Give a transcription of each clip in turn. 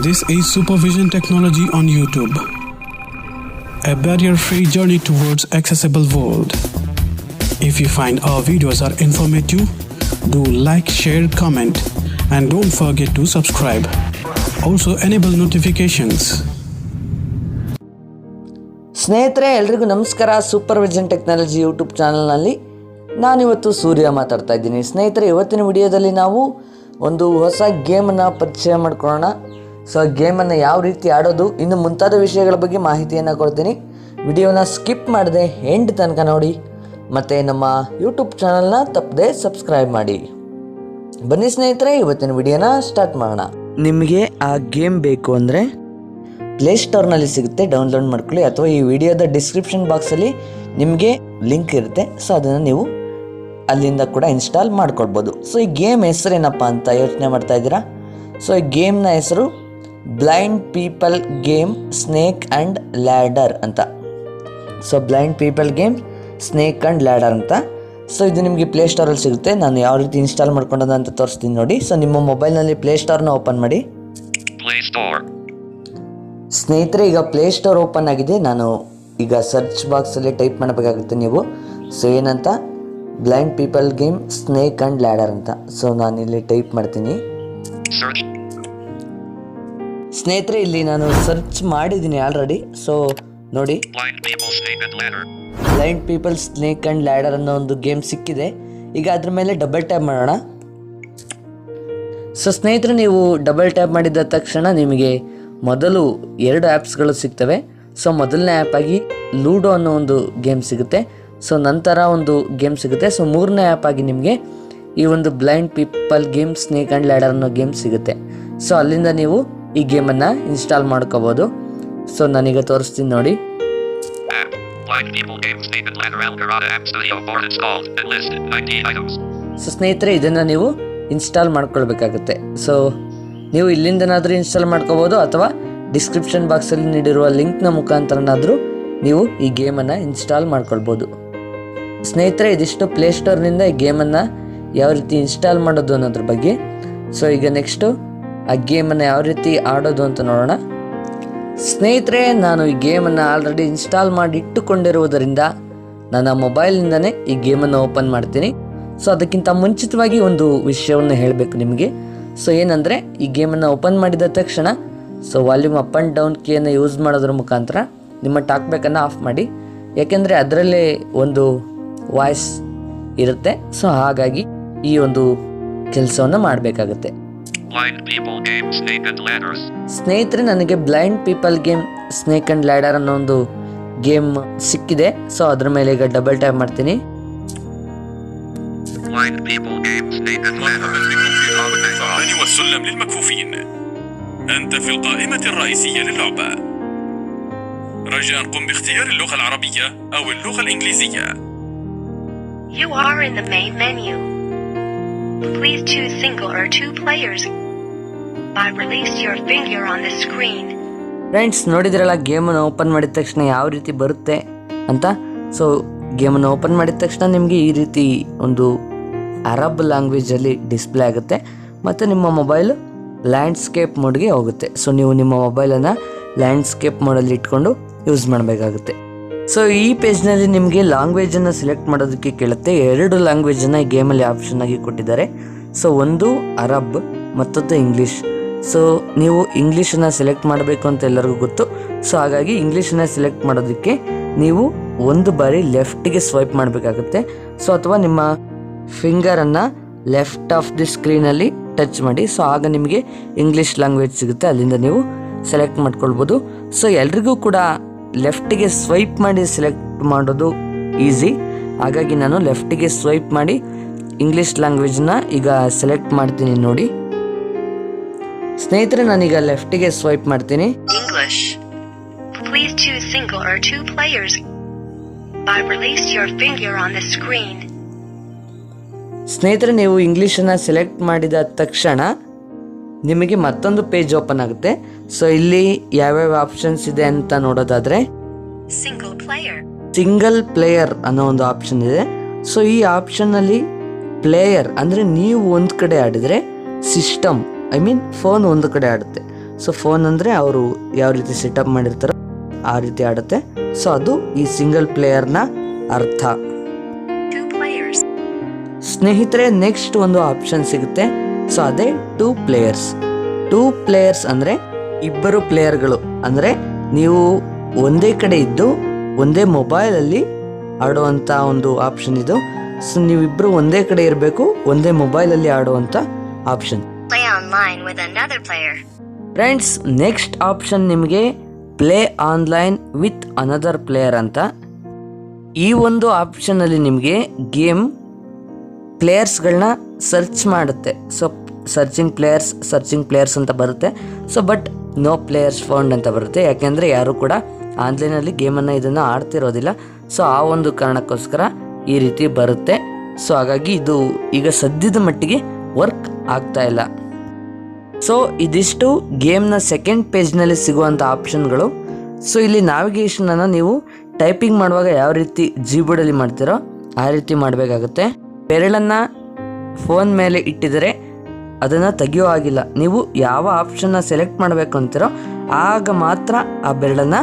This is Supervision Technology on YouTube, a barrier-free journey towards accessible world. If you find our videos are informative, do like, share, comment, and don't forget to subscribe. Also enable notifications. ಸ್ನೇಹಿತರೆ ಎಲ್ರಿಗೂ ನಮಸ್ಕಾರ. Supervision technology YouTube ಚಾನಲ್ನಲ್ಲಿ ನಾನಿವತ್ತು ಸೂರ್ಯ ಮಾತಾಡ್ತಾ ಇದ್ದೀನಿ. ಸ್ನೇಹಿತರೆ, ಇವತ್ತಿನ ವಿಡಿಯೋದಲ್ಲಿ ನಾವು ಒಂದು ಹೊಸ ಗೇಮನ್ನು ಪರಿಚಯ ಮಾಡ್ಕೊಳ್ಳೋಣ. ಸೊ ಗೇಮನ್ನು ಯಾವ ರೀತಿ ಆಡೋದು, ಇನ್ನು ಮುಂತಾದ ವಿಷಯಗಳ ಬಗ್ಗೆ ಮಾಹಿತಿಯನ್ನು ಕೊಡ್ತೀನಿ. ವಿಡಿಯೋನ ಸ್ಕಿಪ್ ಮಾಡದೆ ಎಂಡ್ ತನಕ ನೋಡಿ, ಮತ್ತು ನಮ್ಮ ಯೂಟ್ಯೂಬ್ ಚಾನಲ್ನ ತಪ್ಪದೆ ಸಬ್ಸ್ಕ್ರೈಬ್ ಮಾಡಿ. ಬನ್ನಿ ಸ್ನೇಹಿತರೆ, ಇವತ್ತಿನ ವಿಡಿಯೋನ ಸ್ಟಾರ್ಟ್ ಮಾಡೋಣ. ನಿಮಗೆ ಆ ಗೇಮ್ ಬೇಕು ಅಂದರೆ ಪ್ಲೇಸ್ಟೋರ್ನಲ್ಲಿ ಸಿಗುತ್ತೆ, ಡೌನ್ಲೋಡ್ ಮಾಡ್ಕೊಳ್ಳಿ. ಅಥವಾ ಈ ವಿಡಿಯೋದ ಡಿಸ್ಕ್ರಿಪ್ಷನ್ ಬಾಕ್ಸಲ್ಲಿ ನಿಮಗೆ ಲಿಂಕ್ ಇರುತ್ತೆ. ಸೊ ಅದನ್ನು ನೀವು ಅಲ್ಲಿಂದ ಕೂಡ ಇನ್ಸ್ಟಾಲ್ ಮಾಡ್ಕೊಳ್ಬೋದು. ಸೊ ಈ ಗೇಮ್ ಹೆಸರೇನಪ್ಪ ಅಂತ ಯೋಚನೆ ಮಾಡ್ತಾ ಇದ್ದೀರಾ? ಸೊ ಈ ಗೇಮ್ನ ಹೆಸರು blind people game snake and ladder ಅಂತ. So blind people game snake and ladder ಅಂತ. ಸೊ ಇದು ನಿಮಗೆ ಪ್ಲೇಸ್ಟೋರಲ್ಲಿ ಸಿಗುತ್ತೆ. ನಾನು ಯಾವ ರೀತಿ ಇನ್ಸ್ಟಾಲ್ ಮಾಡ್ಕೊಂಡದ ಅಂತ ತೋರಿಸ್ತೀನಿ ನೋಡಿ. ಸೊ ನಿಮ್ಮ ಮೊಬೈಲ್ನಲ್ಲಿ ಪ್ಲೇಸ್ಟೋರ್ನ ಓಪನ್ ಮಾಡಿ. ಸ್ನೇಹಿತರೆ, ಈಗ ಪ್ಲೇಸ್ಟೋರ್ ಓಪನ್ ಆಗಿದೆ. ನಾನು ಈಗ ಸರ್ಚ್ ಬಾಕ್ಸಲ್ಲಿ ಟೈಪ್ ಮಾಡಬೇಕಾಗುತ್ತೆ ನೀವು. ಸೊ ಏನಂತ, blind people game snake and ladder ಅಂತ. ಸೊ ನಾನಿಲ್ಲಿ ಟೈಪ್ ಮಾಡ್ತೀನಿ. ಸ್ನೇಹಿತರೆ, ಇಲ್ಲಿ ನಾನು ಸರ್ಚ್ ಮಾಡಿದ್ದೀನಿ ಆಲ್ರೆಡಿ. ಸೊ ನೋಡಿ, blind people snake and ladder ಅನ್ನೋ ಒಂದು ಗೇಮ್ ಸಿಕ್ಕಿದೆ. ಈಗ ಅದ್ರ ಮೇಲೆ ಡಬಲ್ ಟ್ಯಾಪ್ ಮಾಡೋಣ. ಸೊ ಸ್ನೇಹಿತರೆ, ನೀವು ಡಬಲ್ ಟ್ಯಾಪ್ ಮಾಡಿದ ತಕ್ಷಣ ನಿಮಗೆ ಮೊದಲು 2 ಆ್ಯಪ್ಸ್ಗಳು ಸಿಗ್ತವೆ. ಸೊ ಮೊದಲನೇ ಆ್ಯಪ್ ಆಗಿ ಲೂಡೋ ಅನ್ನೋ ಒಂದು ಗೇಮ್ ಸಿಗುತ್ತೆ. ಸೊ ನಂತರ ಒಂದು ಗೇಮ್ ಸಿಗುತ್ತೆ. ಸೊ 3ನೇ ಆ್ಯಪ್ ಆಗಿ ನಿಮಗೆ ಈ ಒಂದು blind people game snake and ladder ಅನ್ನೋ ಗೇಮ್ ಸಿಗುತ್ತೆ. ಸೊ ಅಲ್ಲಿಂದ ನೀವು ಈ ಗೇಮನ್ನು ಇನ್ಸ್ಟಾಲ್ ಮಾಡ್ಕೋಬೋದು. ಸೊ ನಾನೀಗ ತೋರಿಸ್ತೀನಿ ನೋಡಿ. ಸೊ ಸ್ನೇಹಿತರೆ, ಇದನ್ನು ನೀವು ಇನ್ಸ್ಟಾಲ್ ಮಾಡ್ಕೊಳ್ಬೇಕಾಗುತ್ತೆ. ಸೊ ನೀವು ಇಲ್ಲಿಂದನಾದರೂ ಇನ್ಸ್ಟಾಲ್ ಮಾಡ್ಕೋಬೋದು, ಅಥವಾ ಡಿಸ್ಕ್ರಿಪ್ಷನ್ ಬಾಕ್ಸಲ್ಲಿ ನೀಡಿರುವ ಲಿಂಕ್ನ ಮುಖಾಂತರನಾದರೂ ನೀವು ಈ ಗೇಮನ್ನು ಇನ್ಸ್ಟಾಲ್ ಮಾಡ್ಕೊಳ್ಬೋದು. ಸ್ನೇಹಿತರೆ, ಇದಿಷ್ಟು ಪ್ಲೇಸ್ಟೋರ್ನಿಂದ ಈ ಗೇಮನ್ನು ಯಾವ ರೀತಿ ಇನ್ಸ್ಟಾಲ್ ಮಾಡೋದು ಅನ್ನೋದ್ರ ಬಗ್ಗೆ. ಸೊ ಈಗ ನೆಕ್ಸ್ಟು ಆ ಗೇಮನ್ನು ಯಾವ ರೀತಿ ಆಡೋದು ಅಂತ ನೋಡೋಣ. ಸ್ನೇಹಿತರೆ, ನಾನು ಈ ಗೇಮನ್ನು ಆಲ್ರೆಡಿ ಇನ್ಸ್ಟಾಲ್ ಮಾಡಿ ಇಟ್ಟುಕೊಂಡಿರುವುದರಿಂದ ನನ್ನ ಮೊಬೈಲಿಂದನೇ ಈ ಗೇಮನ್ನು ಓಪನ್ ಮಾಡ್ತೀನಿ. ಸೊ ಅದಕ್ಕಿಂತ ಮುಂಚಿತವಾಗಿ ಒಂದು ವಿಷಯವನ್ನು ಹೇಳಬೇಕು ನಿಮಗೆ. ಸೊ ಏನಂದರೆ, ಈ ಗೇಮನ್ನು ಓಪನ್ ಮಾಡಿದ ತಕ್ಷಣ so volume up and down ಕೀಯನ್ನು ಯೂಸ್ ಮಾಡೋದ್ರ ಮುಖಾಂತರ ನಿಮ್ಮ ಟಾಕ್ಬ್ಯಾಕನ್ನು ಆಫ್ ಮಾಡಿ. ಯಾಕೆಂದರೆ ಅದರಲ್ಲೇ ಒಂದು ವಾಯ್ಸ್ ಇರುತ್ತೆ. ಸೊ ಹಾಗಾಗಿ ಈ ಒಂದು ಕೆಲಸವನ್ನು ಮಾಡಬೇಕಾಗುತ್ತೆ. ಸ್ನೇಹಿತರೆ, ನನಗೆ blind people game snake and ladder ಅನ್ನೋ ಒಂದು ಗೇಮ್ ಸಿಕ್ಕಿದೆ. ಸೊ ಅದ್ರ ಮೇಲೆ ಈಗ ಡಬಲ್ ಟ್ಯಾಪ್ ಮಾಡ್ತೀನಿ. والسلم للمكفوفين. أنت في القائمة الرئيسية للعبة. رجاء قم باختيار اللغة العربية أو اللغة الإنجليزية. You are in the main menu. Please choose single or 2 players. Release your finger on the screen. Friends, ನೋಡಿದ್ರಲ್ಲ ಗೇಮನ್ನು ಓಪನ್ ಮಾಡಿದ ತಕ್ಷಣ ಯಾವ ರೀತಿ ಬರುತ್ತೆ ಅಂತ. ಸೊ ಗೇಮನ್ನು ಓಪನ್ ಮಾಡಿದ ತಕ್ಷಣ ನಿಮಗೆ ಈ ರೀತಿ ಒಂದು ಅರಬ್ ಲ್ಯಾಂಗ್ವೇಜಲ್ಲಿ ಡಿಸ್ಪ್ಲೇ ಆಗುತ್ತೆ, ಮತ್ತು ನಿಮ್ಮ ಮೊಬೈಲು ಲ್ಯಾಂಡ್ಸ್ಕೇಪ್ ಮೋಡ್ಗೆ ಹೋಗುತ್ತೆ. ಸೊ ನೀವು ನಿಮ್ಮ ಮೊಬೈಲನ್ನು ಲ್ಯಾಂಡ್ಸ್ಕೇಪ್ ಮೋಡಲ್ಲಿ ಇಟ್ಕೊಂಡು ಯೂಸ್ ಮಾಡಬೇಕಾಗುತ್ತೆ. ಸೊ ಈ ಪೇಜ್ನಲ್ಲಿ ನಿಮಗೆ ಲ್ಯಾಂಗ್ವೇಜನ್ನು ಸೆಲೆಕ್ಟ್ ಮಾಡೋದಕ್ಕೆ ಕೇಳುತ್ತೆ. 2 ಲ್ಯಾಂಗ್ವೇಜನ್ನು ಈ ಗೇಮಲ್ಲಿ ಆಪ್ಷನ್ ಆಗಿ ಕೊಟ್ಟಿದ್ದಾರೆ. ಸೊ ಒಂದು ಅರಬ್, ಮತ್ತೊಂದು ಇಂಗ್ಲೀಷ್. ಸೊ ನೀವು ಇಂಗ್ಲೀಷನ್ನು ಸೆಲೆಕ್ಟ್ ಮಾಡಬೇಕು ಅಂತ ಎಲ್ಲರಿಗೂ ಗೊತ್ತು. ಸೊ ಹಾಗಾಗಿ ಇಂಗ್ಲೀಷನ್ನು ಸೆಲೆಕ್ಟ್ ಮಾಡೋದಕ್ಕೆ ನೀವು ಒಂದು ಬಾರಿ ಲೆಫ್ಟಿಗೆ ಸ್ವೈಪ್ ಮಾಡಬೇಕಾಗುತ್ತೆ. ಸೊ ಅಥವಾ ನಿಮ್ಮ ಫಿಂಗರನ್ನು ಲೆಫ್ಟ್ ಆಫ್ ದಿ ಸ್ಕ್ರೀನಲ್ಲಿ ಟಚ್ ಮಾಡಿ. ಸೊ ಆಗ ನಿಮಗೆ ಇಂಗ್ಲೀಷ್ ಲ್ಯಾಂಗ್ವೇಜ್ ಸಿಗುತ್ತೆ, ಅಲ್ಲಿಂದ ನೀವು ಸೆಲೆಕ್ಟ್ ಮಾಡ್ಕೊಳ್ಬೋದು. ಸೊ ಎಲ್ರಿಗೂ ಕೂಡ ಲೆಫ್ಟಿಗೆ ಸ್ವೈಪ್ ಮಾಡಿ ಸೆಲೆಕ್ಟ್ ಮಾಡೋದು ಈಸಿ. ಹಾಗಾಗಿ ನಾನು ಲೆಫ್ಟಿಗೆ ಸ್ವೈಪ್ ಮಾಡಿ ಇಂಗ್ಲೀಷ್ ಲ್ಯಾಂಗ್ವೇಜ್ನ ಈಗ ಸೆಲೆಕ್ಟ್ ಮಾಡ್ತೀನಿ ನೋಡಿ. ಸ್ನೇಹಿತರೆ, ನಾನೀಗ ಲೆಫ್ಟಿಗೆ ಸ್ವೈಪ್ ಮಾಡ್ತೀನಿ. English. Please choose single or 2 players. Release your finger on the screen. ಸ್ನೇಹಿತರೆ, ನೀವು ಇಂಗ್ಲೀಷನ್ನು ಸೆಲೆಕ್ಟ್ ಮಾಡಿದ ತಕ್ಷಣ ನಿಮಗೆ ಮತ್ತೊಂದು ಪೇಜ್ ಓಪನ್ ಆಗುತ್ತೆ. ಸೊ ಇಲ್ಲಿ ಯಾವ್ಯಾವ ಆಪ್ಷನ್ಸ್ ಇದೆ ಅಂತ ನೋಡೋದಾದ್ರೆ, ಸಿಂಗಲ್ ಪ್ಲೇಯರ್ ಅನ್ನೋ ಒಂದು ಆಪ್ಷನ್ ಇದೆ. ಸೊ ಈ ಆಪ್ಷನ್ನಲ್ಲಿ ಪ್ಲೇಯರ್ ಅಂದರೆ ನೀವು ಒಂದು ಕಡೆ ಆಡಿದರೆ ಸಿಸ್ಟಮ್ ಫೋನ್ ಒಂದು ಕಡೆ ಆಡುತ್ತೆ. ಸೊ ಫೋನ್ ಅಂದರೆ ಅವರು ಯಾವ ರೀತಿ ಸೆಟಪ್ ಮಾಡಿರ್ತಾರೋ ಆ ರೀತಿ ಆಡುತ್ತೆ. ಸೊ ಅದು ಈ ಸಿಂಗಲ್ ಪ್ಲೇಯರ್ನ ಅರ್ಥ. 2 players. ಸ್ನೇಹಿತರೆ, ನೆಕ್ಸ್ಟ್ ಒಂದು ಆಪ್ಷನ್ ಸಿಗುತ್ತೆ. ಸೊ ಅದೇ 2 ಪ್ಲೇಯರ್ಸ್. 2 ಪ್ಲೇಯರ್ಸ್ ಅಂದರೆ ಇಬ್ಬರು ಪ್ಲೇಯರ್ಗಳು. ಅಂದರೆ ನೀವು ಒಂದೇ ಕಡೆ ಇದ್ದು ಒಂದೇ ಮೊಬೈಲಲ್ಲಿ ಆಡುವಂಥ ಒಂದು ಆಪ್ಷನ್ ಇದು. ಸೊ ನೀವಿಬ್ಬರು ಒಂದೇ ಕಡೆ ಇರಬೇಕು, ಒಂದೇ ಮೊಬೈಲಲ್ಲಿ ಆಡುವಂಥ option. Play online with another player. Friends, next option ನಿಮಗೆ play online with another player ಅಂತ. ಈ ಒಂದು ಆಪ್ಷನಲ್ಲಿ ನಿಮಗೆ ಗೇಮ್ ಪ್ಲೇಯರ್ಸ್ಗಳನ್ನ ಸರ್ಚ್ ಮಾಡುತ್ತೆ. ಸೊ ಸರ್ಚಿಂಗ್ ಪ್ಲೇಯರ್ಸ್ ಅಂತ ಬರುತ್ತೆ. So but no players found ಅಂತ ಬರುತ್ತೆ. ಯಾಕೆಂದರೆ ಯಾರು ಕೂಡ ಆನ್ಲೈನಲ್ಲಿ ಗೇಮನ್ನು ಇದನ್ನು ಆಡ್ತಿರೋದಿಲ್ಲ. ಸೊ ಆ ಒಂದು ಕಾರಣಕ್ಕೋಸ್ಕರ ಈ ರೀತಿ ಬರುತ್ತೆ. ಸೊ ಹಾಗಾಗಿ ಇದು ಈಗ ಸದ್ಯದ ಮಟ್ಟಿಗೆ ವರ್ಕ್ ಆಗ್ತಾ ಇಲ್ಲ. ಸೊ ಇದಿಷ್ಟು ಗೇಮ್ನ ಸೆಕೆಂಡ್ ಪೇಜ್ನಲ್ಲಿ ಸಿಗುವಂಥ ಆಪ್ಷನ್ಗಳು. ಸೊ ಇಲ್ಲಿ ನ್ಯಾವಿಗೇಷನನ್ನು ನೀವು ಟೈಪಿಂಗ್ ಮಾಡುವಾಗ ಯಾವ ರೀತಿ ಜೀಬೋರ್ಡಲ್ಲಿ ಮಾಡ್ತೀರೋ ಆ ರೀತಿ ಮಾಡಬೇಕಾಗುತ್ತೆ. ಬೆರಳನ್ನು ಫೋನ್ ಮೇಲೆ ಇಟ್ಟಿದರೆ ಅದನ್ನು ತೆಗಿಯೋ ಆಗಿಲ್ಲ. ನೀವು ಯಾವ ಆಪ್ಷನ್ನ ಸೆಲೆಕ್ಟ್ ಮಾಡಬೇಕು ಅಂತೀರೋ ಆಗ ಮಾತ್ರ ಆ ಬೆರಳನ್ನು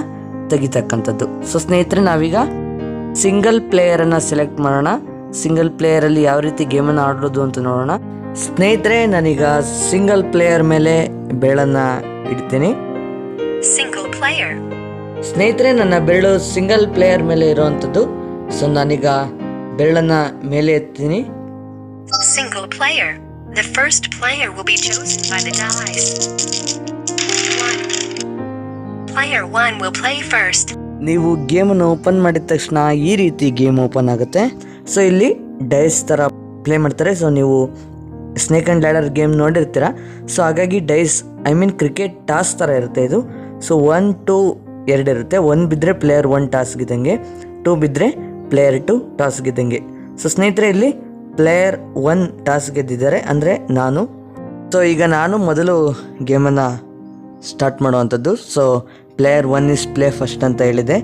ತೆಗಿತಕ್ಕಂಥದ್ದು. ಸೊ ಸ್ನೇಹಿತರೆ, ನಾವೀಗ ಸಿಂಗಲ್ ಪ್ಲೇಯರನ್ನು ಸೆಲೆಕ್ಟ್ ಮಾಡೋಣ. ಸಿಂಗಲ್ ಪ್ಲೇಯರಲ್ಲಿ ಯಾವ ರೀತಿ ಗೇಮನ್ನು ಆಡೋದು ಅಂತ ನೋಡೋಣ. ಸ್ನೇಹಿತರೆ, ನಾನೀಗ ಸಿಂಗಲ್ ಪ್ಲೇಯರ್ ಮೇಲೆ ಬೆರಳನ್ನು ಇಡ್ತೀನಿ. Single player. ಸ್ನೇಹಿತರೆ, ನನ್ನ ಬೆರಳು ಸಿಂಗಲ್ ಪ್ಲೇಯರ್ ಮೇಲೆ ಇರುವಂಥದ್ದು. ಸೊ ನಾನೀಗ ಬೆರಳನ್ನು ಮೇಲೆ ಎತ್ತೀನಿ. Single player. The first player will be chosen by the dice. 1. Player 1 will play first. ನೀವು ಗೇಮನ್ನು ಓಪನ್ ಮಾಡಿದ ತಕ್ಷಣ ಈ ರೀತಿ ಗೇಮ್ ಓಪನ್ ಆಗುತ್ತೆ. ಸೊ ಇಲ್ಲಿ ಡೈಸ್ ಥರ ಪ್ಲೇ ಮಾಡ್ತಾರೆ. ಸೊ ನೀವು ಸ್ನೇಕ್ ಆ್ಯಂಡ್ ಲ್ಯಾಡರ್ ಗೇಮ್ ನೋಡಿರ್ತೀರ. ಸೊ ಹಾಗಾಗಿ ಡೈಸ್ ಕ್ರಿಕೆಟ್ ಟಾಸ್ ಥರ ಇರುತ್ತೆ ಇದು. ಸೊ 1, 2 2 ಇರುತ್ತೆ. 1 ಬಿದ್ದರೆ ಪ್ಲೇಯರ್ 1 ಟಾಸ್ ಗೆದ್ದಂಗೆ, 2 ಬಿದ್ದರೆ ಪ್ಲೇಯರ್ 2 ಟಾಸ್ ಗೆದ್ದಂಗೆ. ಸೊ ಸ್ನೇಹಿತರೆ, ಇಲ್ಲಿ ಪ್ಲೇಯರ್ 1 ಟಾಸ್ ಗೆದ್ದಿದ್ದಾರೆ, ಅಂದರೆ ನಾನು. ಸೊ ಈಗ ನಾನು ಮೊದಲು ಗೇಮನ್ನು ಸ್ಟಾರ್ಟ್ ಮಾಡುವಂಥದ್ದು. So player 1 is play first ಅಂತ ಹೇಳಿದೆ.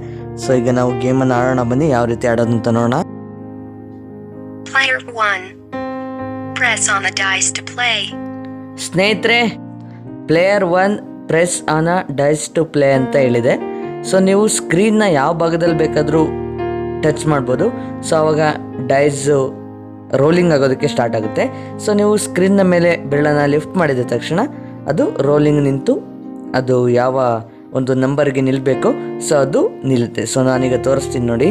ಸೊ ಈಗ ನಾವು ಗೇಮನ್ನು ಆಡೋಣ, ಬನ್ನಿ ಯಾವ ರೀತಿ ಆಡೋದು ಅಂತ ನೋಡೋಣ. Player 1. Press on the dice to play. ಸ್ನೇಹಿತರೆ, player 1 press on a dice to play ಅಂತ ಹೇಳಿದೆ. ಸೊ ನೀವು ಸ್ಕ್ರೀನ್ನ ಯಾವ ಭಾಗದಲ್ಲಿ ಬೇಕಾದರೂ ಟಚ್ ಮಾಡ್ಬೋದು. ಸೊ ಆವಾಗ ಡೈಸು ರೋಲಿಂಗ್ ಆಗೋದಕ್ಕೆ ಸ್ಟಾರ್ಟ್ ಆಗುತ್ತೆ. ಸೊ ನೀವು ಸ್ಕ್ರೀನ್ನ ಮೇಲೆ ಬೆರಳನ್ನು ಲಿಫ್ಟ್ ಮಾಡಿದ ತಕ್ಷಣ ಅದು ರೋಲಿಂಗ್ ನಿಂತು ಅದು ಯಾವ ಒಂದು ನಂಬರ್ಗೆ ನಿಲ್ಲಬೇಕು ಸೊ ಅದು ನಿಲ್ಲುತ್ತೆ. ಸೊ ನಾನೀಗ ತೋರಿಸ್ತೀನಿ ನೋಡಿ.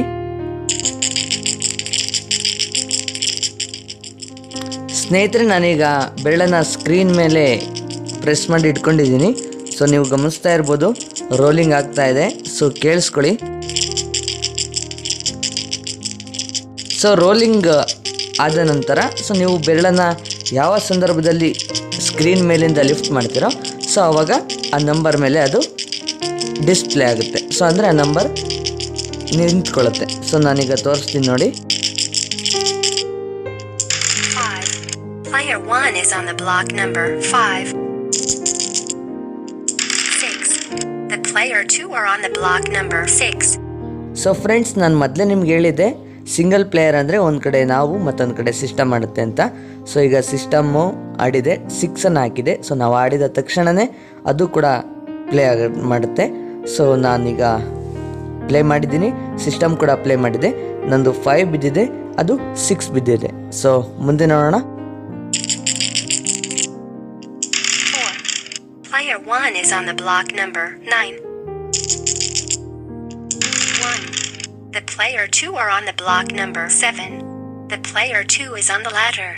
ಸ್ನೇಹಿತರೆ, ನಾನೀಗ ಬೆರಳನ್ನು ಸ್ಕ್ರೀನ್ ಮೇಲೆ ಪ್ರೆಸ್ ಮಾಡಿ ಇಟ್ಕೊಂಡಿದ್ದೀನಿ. ಸೊ ನೀವು ಗಮನಿಸ್ತಾ ಇರ್ಬೋದು ರೋಲಿಂಗ್ ಆಗ್ತಾ ಇದೆ. ಸೊ ಕೇಳಿಸ್ಕೊಳ್ಳಿ. ಸೊ ರೋಲಿಂಗ್ ಆದ ನಂತರ ಸೊ ನೀವು ಬೆರಳನ್ನು ಯಾವ ಸಂದರ್ಭದಲ್ಲಿ ಸ್ಕ್ರೀನ್ ಮೇಲಿಂದ ಲಿಫ್ಟ್ ಮಾಡ್ತೀರೋ ಸೊ ಆವಾಗ ಆ ನಂಬರ್ ಮೇಲೆ ಅದು ಡಿಸ್ಪ್ಲೇ ಆಗುತ್ತೆ. ಸೊ ಅಂದರೆ ಆ ನಂಬರ್ ನಿಂತ್ಕೊಳ್ಳುತ್ತೆ. ಸೊ ನಾನೀಗ ತೋರಿಸ್ತೀನಿ ನೋಡಿ. 5. Player 1 is on the block number 5. 6. The player 2 are on the block number 6. So friends, ನಾನು ಮೊದಲೇ ನಿಮ್ಗೆ ಹೇಳಿದ್ದೆ ಸಿಂಗಲ್ ಪ್ಲೇಯರ್ ಅಂದರೆ ಒಂದು ಕಡೆ ನಾವು ಮತ್ತೊಂದು ಕಡೆ ಸಿಸ್ಟಮ್ ಆಡುತ್ತೆ ಅಂತ. ಸೊ ಈಗ ಸಿಸ್ಟಮ್ಮು ಆಡಿದೆ, 6 ಹಾಕಿದೆ. ಸೊ ನಾವು ಆಡಿದ ತಕ್ಷಣವೇ ಅದು ಕೂಡ ಪ್ಲೇ ಮಾಡುತ್ತೆ. ಸೊ ನಾನೀಗ ಪ್ಲೇ ಮಾಡಿದ್ದೀನಿ, ಸಿಸ್ಟಮ್ ಕೂಡ ಪ್ಲೇ ಮಾಡಿದೆ. ನಂದು 5 ಬಿದ್ದಿದೆ, ಅದು 6 ಬಿದ್ದಿದೆ. ಸೊ ಮುಂದೆ ನೋಡೋಣ. 4. Player 1 is on the block number 9. 1. The player 2 are on the block number 7. The player 2 is on the ladder.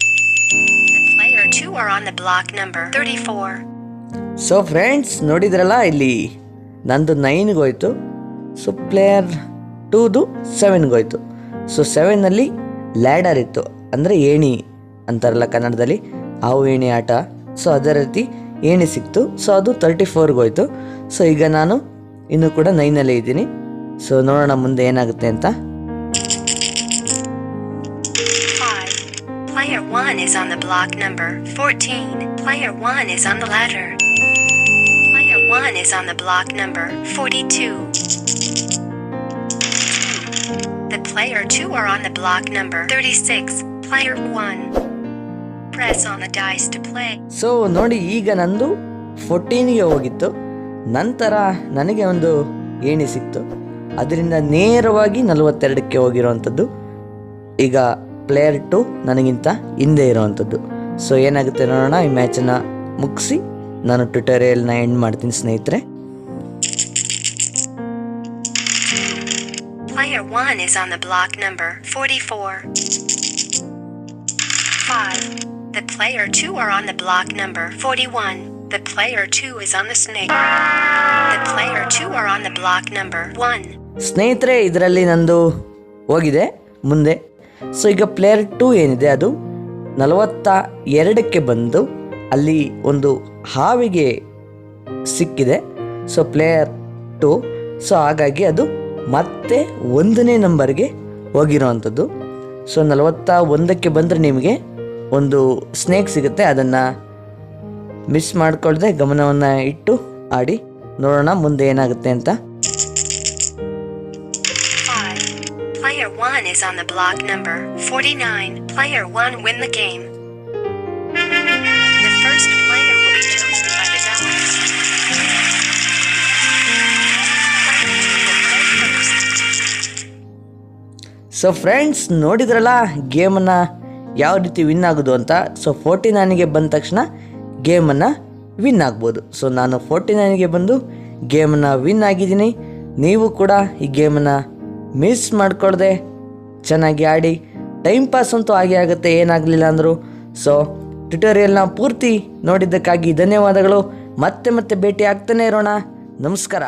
The player 2 are on the block number 34. So friends, ನೋಡಿದ್ರಲ್ಲ ಇಲ್ಲಿ ನಂದು 9ಗೆ ಹೋಯ್ತು. ಸೊ ಪ್ಲೇಯರ್ 2ದು 7ಗೆ ಹೋಯ್ತು. So 7ನಲ್ಲಿ ladder ಇತ್ತು, ಅಂದರೆ ಏಣಿ ಅಂತಾರಲ್ಲ ಕನ್ನಡದಲ್ಲಿ, ಹಾವು ಏಣಿ ಆಟ. ಸೊ ಅದೇ ರೀತಿ ಏಣಿ ಸಿಕ್ತು. ಸೊ ಅದು 34ಗೆ ಹೋಯ್ತು. ಸೊ ಈಗ ನಾನು ಇನ್ನೂ ಕೂಡ 9ನಲ್ಲೇ ಇದ್ದೀನಿ. ಸೊ ನೋಡೋಣ ಮುಂದೆ ಏನಾಗುತ್ತೆ ಅಂತ. 5. Player 1 is on the block number 14. Player 1 is on the ladder. Player 1 is on the block number 42. 2. The player 2 are on the block number 36. Player 1. press on the dice to play. So ನೋಡಿ, ಈಗ ನಂದು 14ಗೆ ಹೋಗಿತ್ತು. ನಂತರ ನನಗೆ ಒಂದು ಏಣಿ ಸಿಕ್ತು, ಅದರಿಂದ ನೇರವಾಗಿ 42ಕ್ಕೆ ಹೋಗಿರೋವಂಥದ್ದು. ಈಗ ಪ್ಲೇಯರ್ 2 ನನಗಿಂತ ಹಿಂದೆ ಇರೋವಂಥದ್ದು. ಸೊ ಏನಾಗುತ್ತೆ ನೋಡೋಣ. ಈ ಮ್ಯಾಚನ್ನು ಮುಗಿಸಿ ನಾನು ಟ್ಯುಟೋರಿಯಲ್ನ ಎಂಡ್ ಮಾಡ್ತೀನಿ ಸ್ನೇಹಿತರೆ. Player 1 is on the block number 44. 5. The player 2 are on the block number 41. The player 2 is on the snake. The player 2 are on the block number 1. ಸ್ನೇಹಿತರೆ, ಇದರಲ್ಲಿ ನಂದು ಹೋಗಿದೆ ಮುಂದೆ. ಸೊ ಈಗ ಪ್ಲೇಯರ್ 2 ಏನಿದೆ ಅದು 42ಕ್ಕೆ ಬಂದು ಅಲ್ಲಿ ಒಂದು ಹಾವಿಗೆ ಸಿಕ್ಕಿದೆ. ಸೊ ಪ್ಲೇಯರ್ 2, ಸೊ ಹಾಗಾಗಿ ಅದು ಮತ್ತೆ 1ನೇ ನಂಬರ್ಗೆ ಹೋಗಿರೋವಂಥದ್ದು. ಸೊ 41ಕ್ಕೆ ಬಂದರೆ ನಿಮಗೆ ಒಂದು ಸ್ನೇಕ್ ಸಿಗುತ್ತೆ. ಅದನ್ನು ಮಿಸ್ ಮಾಡಿಕೊಳ್ಳದೆ ಗಮನವನ್ನು ಇಟ್ಟು ಆಡಿ ನೋಡೋಣ ಮುಂದೆ ಏನಾಗುತ್ತೆ ಅಂತ. Player 1 is on the block number 49. Player 1 win the game. The first player will be chosen by the dice. So friends, ನೋಡಿದ್ರಲ್ಲ ಗೇಮನ್ನು ಯಾವ ರೀತಿ ವಿನ್ ಆಗೋದು ಅಂತ. ಸೊ 49ಗೆ ಬಂದ ತಕ್ಷಣ ಗೇಮನ್ನು ವಿನ್ ಆಗ್ಬೋದು. ಸೊ ನಾನು 49ಗೆ ಬಂದು ಗೇಮನ್ನು ವಿನ್ ಆಗಿದ್ದೀನಿ. ನೀವು ಕೂಡ ಈ ಗೇಮನ್ನು ಮಿಸ್ ಮಾಡಿಕೊಳ್ದೆ ಚೆನ್ನಾಗಿ ಆಡಿ. ಟೈಮ್ ಪಾಸ್ ಅಂತೂ ಆಗೇ ಆಗುತ್ತೆ, ಏನಾಗಲಿಲ್ಲ ಅಂದರು. ಸೊ ಟ್ಯುಟೋರಿಯಲ್ನ ಪೂರ್ತಿ ನೋಡಿದ್ದಕ್ಕಾಗಿ ಧನ್ಯವಾದಗಳು. ಮತ್ತೆ ಭೇಟಿ ಆಗ್ತಾನೆ ಇರೋಣ. ನಮಸ್ಕಾರ.